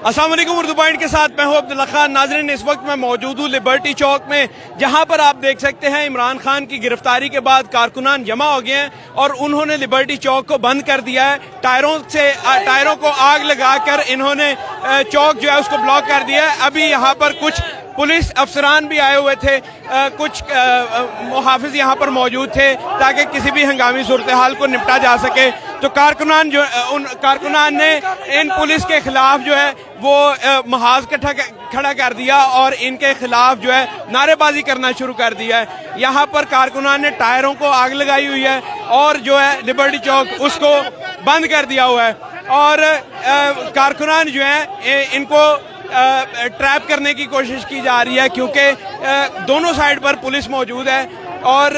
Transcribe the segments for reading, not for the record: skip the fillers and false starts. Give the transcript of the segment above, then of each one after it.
अस्सलाम वालेकुम। उर्दू पॉइंट के साथ मैं हूं अब्दुल्ला खान। नाज़रीन, इस वक्त मैं मौजूद हूं लिबर्टी चौक में, जहां पर आप देख सकते हैं इमरान खान की गिरफ्तारी के बाद कारकुनान जमा हो गए हैं और उन्होंने लिबर्टी चौक को बंद कर दिया है। टायरों को आग लगाकर इन्होंने चौक जो है उसको ब्लॉक कर दिया है। अभी यहाँ पर कुछ पुलिस अफसरान भी आए हुए थे, कुछ मुहाफिज यहाँ पर मौजूद थे ताकि किसी भी हंगामी सूरत हाल को निपटा जा सके। तो उन कारकुनान ने इन पुलिस के खिलाफ जो है वो महाज खड़ा कर दिया और इनके खिलाफ जो है नारेबाजी करना शुरू कर दिया है। यहाँ पर कारकुनान ने टायरों को आग लगाई हुई है और जो है लिबर्टी चौक उसको बंद कर दिया हुआ है। और कारकुनान जो है इनको ट्रैप करने की कोशिश की जा रही है, क्योंकि दोनों साइड पर पुलिस मौजूद है और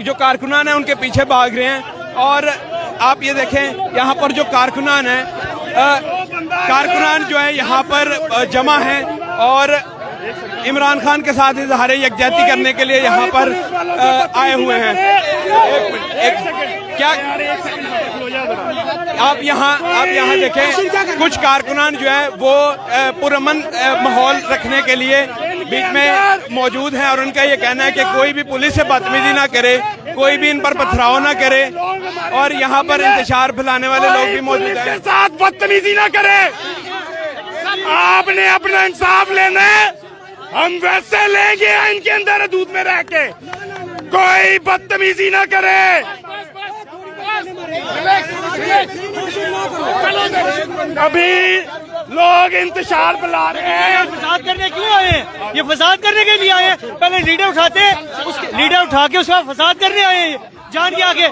जो कारकुनान है उनके पीछे भाग रहे हैं। और आप ये देखें, यहाँ पर जो कारकुनान है, कारकुनान जो है यहाँ पर जमा है और इमरान खान के साथ इजहार यकजहती करने के लिए यहाँ पर आए हुए हैं। क्या आप यहाँ देखें, कुछ कारकुनान जो है वो पुरअमन माहौल रखने के लिए बीच में मौजूद हैं और उनका ये कहना है कि कोई भी पुलिस से बदतमीजी ना करे, कोई भी इन पर पथराव ना करे। और यहाँ पर इंतशार फैलाने वाले लोग भी मौजूद हैं। साथ बदतमीजी ना करे, आपने अपना इंसाफ लेना है, हम वैसे लेंगे इनके अंदर दूध में रह के, कोई बदतमीजी ना करे। अभी लोग इंतजार फैला रहे हैं। फसाद करने क्यों आए हैं? ये फसाद करने के लिए आए हैं। पहले लीडर उठाते, लीडर उठा के उसका फसाद करने आए हैं। जान के आगे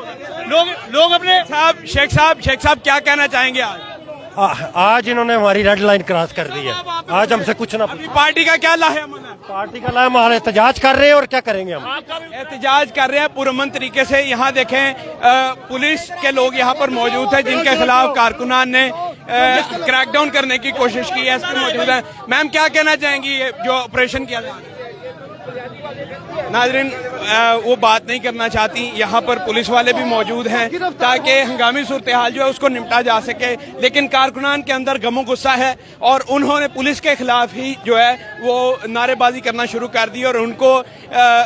लोग अपने शेख साहब क्या कहना चाहेंगे आज? आज इन्होंने हमारी रेड लाइन क्रॉस कर दी है। आज हमसे कुछ ना। पार्टी का क्या लाहेमन है? पार्टी का लाहेमन, हमारे एहतजाज कर रहे हैं और क्या करेंगे हम? एहतजाज कर रहे हैं पुरअमन तरीके से। यहाँ देखें, पुलिस के लोग यहाँ पर मौजूद हैं जिनके खिलाफ कारकुनान ने क्रैकडाउन करने की कोशिश की है। एसपी मौजूद है। मैम, क्या कहना चाहेंगी जो ऑपरेशन किया जा रहा है? नाज़रीन, वो बात नहीं करना चाहती। यहाँ पर पुलिस वाले भी मौजूद हैं ताकि हंगामी सूरत हाल जो है उसको निपटा जा सके, लेकिन कारकुनान के अंदर गमो गुस्सा है और उन्होंने पुलिस के खिलाफ ही जो है वो नारेबाजी करना शुरू कर दी और उनको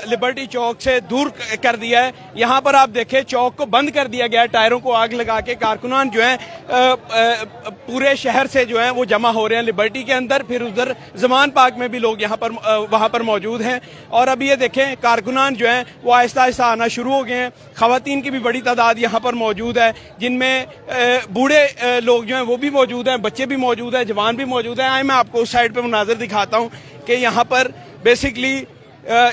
लिबर्टी चौक से दूर कर दिया है। यहाँ पर आप देखें, चौक को बंद कर दिया गया, टायरों को आग लगा के। कारकुनान जो है पूरे शहर से जो है वो जमा हो रहे हैं लिबर्टी के अंदर। फिर उधर जमान पार्क में भी लोग यहाँ पर वहाँ पर मौजूद हैं। और अब ये देखें, कारकुनान जो हैं वो आहिस्ता आहिस्ता आना शुरू हो गए हैं। खवातीन की भी बड़ी तादाद यहाँ पर मौजूद है, जिनमें बूढ़े लोग जो हैं वो भी मौजूद हैं, बच्चे भी मौजूद हैं, जवान भी मौजूद हैं। आए मैं आपको उस साइड पे मुनाज़र दिखाता हूँ कि यहाँ पर बेसिकली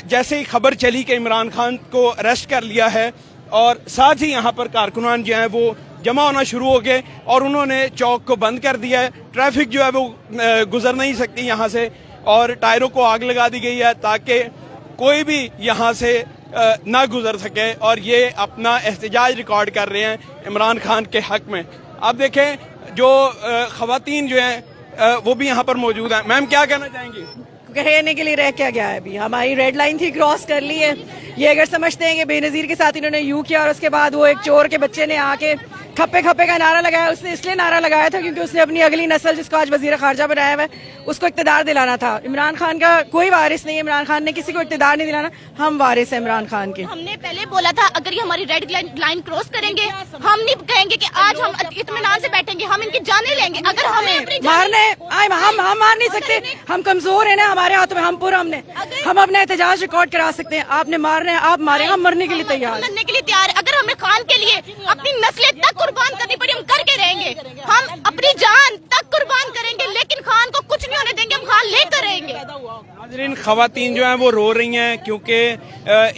जैसे ही खबर चली कि इमरान खान को अरेस्ट कर लिया है और साथ ही यहाँ पर कारकुनान जो हैं वो जमा होना शुरू हो गए और उन्होंने चौक को बंद कर दिया है। ट्रैफिक जो है वो गुजर नहीं सकती यहाँ से और टायरों को आग लगा दी गई है ताकि कोई भी यहाँ से ना गुजर सके। और ये अपना एहतजाज रिकॉर्ड कर रहे हैं इमरान खान के हक में। आप देखें, जो खवातीन जो हैं वो भी यहाँ पर मौजूद हैं। मैम, क्या कहना चाहेंगी? कहने के लिए रह क्या गया है? अभी हमारी रेड लाइन थी, क्रॉस कर ली है। ये अगर समझते हैं कि बेनजीर के साथ इन्होंने यूं किया और उसके बाद वो एक चोर के बच्चे ने आके खप्पे खप्पे का नारा लगाया, उसने इसलिए नारा लगाया था क्योंकि उसने अपनी अगली नस्ल, जिसको आज वजीर खारजा बनाया हुआ है, उसको इक्तदार दिलाना था। इमरान खान का कोई वारिस नहीं है, इमरान खान ने किसी को इक्तदार नहीं दिलाना, हम वारिस हैं इमरान खान के। हमने पहले बोला था अगर ये हमारी रेड लाइन क्रॉस करेंगे, हम नहीं कहेंगे कि आज हम इत्मीनान से बैठेंगे, हम इनकी जानें लेंगे। अगर हमें मारने हम मार नहीं सकते, हम कमजोर है ना, हमारे हाथों में हम पूरा हम अपना एहतजाज रिकॉर्ड करा सकते हैं। आपने मारना है, आप मारे, हम मरने के लिए तैयार है। अगर हमें खान के लिए अपनी नस्लें तक कुर्बान करनी पड़ी, हम करके रहेंगे। हम अपनी जान तक कुर्बान करेंगे, लेकिन खान को कुछ नहीं होने देंगे, हम खान लेकर रहेंगे। नाज़रीन, खवातीन जो हैं वो रो रही हैं क्योंकि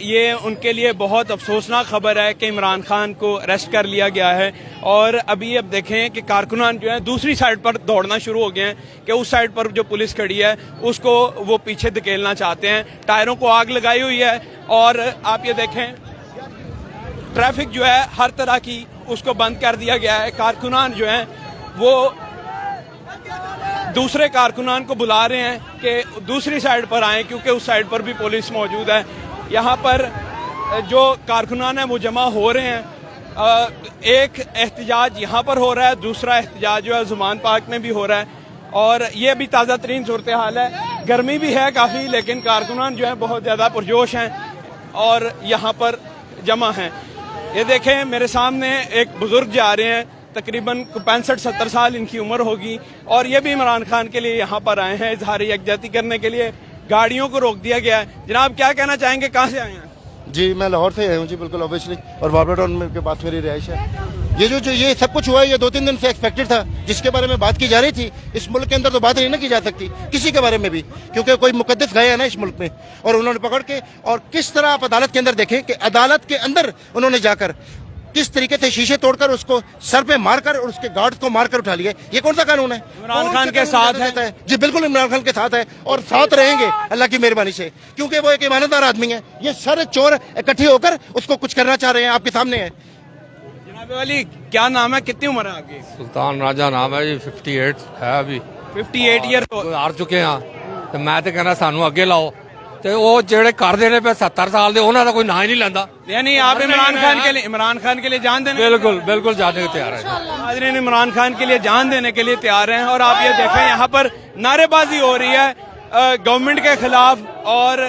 ये उनके लिए बहुत अफसोसनाक खबर है कि इमरान खान को अरेस्ट कर लिया गया है। और अभी अब देखें कि कारकुनान जो है दूसरी साइड पर दौड़ना शुरू हो गए हैं कि उस साइड पर जो पुलिस खड़ी है उसको वो पीछे धकेलना चाहते हैं। टायरों को आग लगाई हुई है और आप ये देखें, ट्रैफिक जो है हर तरह की उसको बंद कर दिया गया है। कारकुनान जो हैं वो दूसरे कारकुनान को बुला रहे हैं कि दूसरी साइड पर आएं क्योंकि उस साइड पर भी पुलिस मौजूद है। यहाँ पर जो कारकुनान है वो जमा हो रहे हैं। एक एहतजाज यहाँ पर हो रहा है, दूसरा एहतजाज जो है ज़ुमान पार्क में भी हो रहा है। और ये भी ताज़ा तरीन सूरत हाल है। गर्मी भी है काफ़ी, लेकिन कारकुनान जो है बहुत ज़्यादा पुरजोश हैं और यहाँ पर जमा हैं। ये देखें मेरे सामने एक बुजुर्ग जा रहे हैं, तकरीबन 65-70 साल इनकी उम्र होगी, और ये भी इमरान खान के लिए यहाँ पर आए हैं इजहार यकजहती करने के लिए। गाड़ियों को रोक दिया गया है। जनाब क्या कहना चाहेंगे, कहाँ से आए हैं? जी मैं लाहौर से आया हूँ जी, बिल्कुल ऑब्वियसली, और बाबरा टाउन के पास मेरी रिहाइश है। ये जो ये सब कुछ हुआ है ये 2-3 दिन से एक्सपेक्टेड था, जिसके बारे में बात की जा रही थी। इस मुल्क के अंदर तो बात नहीं ना की जा सकती किसी के बारे में भी, क्योंकि कोई मुकद्दस गए है ना इस मुल्क में, और उन्होंने पकड़ के, और किस तरह आप अदालत के अंदर देखें कि अदालत के अंदर उन्होंने जाकर किस तरीके से शीशे तोड़कर उसको सर पे मारकर और उसके गार्ड को मारकर उठा लिया। ये कौन सा कानून है? इमरान खान के साथ है जी, बिल्कुल इमरान खान के साथ है और साथ रहेंगे अल्लाह की मेहरबानी से, क्योंकि वो एक ईमानदार आदमी है। ये सारे चोर इकट्ठे होकर उसको कुछ करना चाह रहे हैं, आपके सामने है। जनाब वाली क्या नाम है, कितनी उम्र है आपकी? सुल्तान राजा नाम है जी, 58 है अभी। 58 ईयर तो ਹਾਰ ਚੁੱਕੇ ਆ ਤੇ ਮੈਂ ਤੇ ਕਹਿੰਦਾ ਸਾਨੂੰ ਅੱਗੇ ਲਾਓ ਤੇ ਉਹ ਜਿਹੜੇ ਕਰਦੇ ਨੇ ਪਏ 70 ਸਾਲ ਦੇ ਉਹਨਾਂ ਦਾ ਕੋਈ ਨਾਂ ਹੀ नहीं ਲੈਂਦਾ। यानी आप इमरान खान के लिए जान देने बिल्कुल बिल्कुल जाने को तैयार है। नाज़रीन इमरान खान के लिए जान देने के लिए तैयार हैं। और आप ये देखें यहाँ पर नारेबाजी हो रही है गवर्नमेंट के खिलाफ और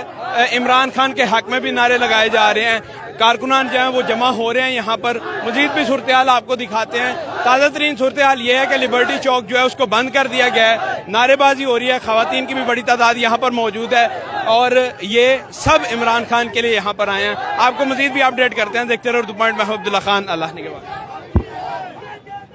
इमरान खान के हक में भी नारे लगाए जा रहे हैं। कारकुनान जो हैं वो जमा हो रहे हैं यहाँ पर। मजीद भी सूरत हाल आपको दिखाते हैं। ताज़ा तरीन सूरत हाल ये है कि लिबर्टी चौक जो है उसको बंद कर दिया गया है, नारेबाजी हो रही है, खवातीन की भी बड़ी तादाद यहाँ पर मौजूद है और ये सब इमरान खान के लिए यहाँ पर आए हैं। आपको मजीद भी अपडेट करते हैं, देखते रहो उर्दू पॉइंट में। अब्दुल्ला खान, अल्लाह निगहबान।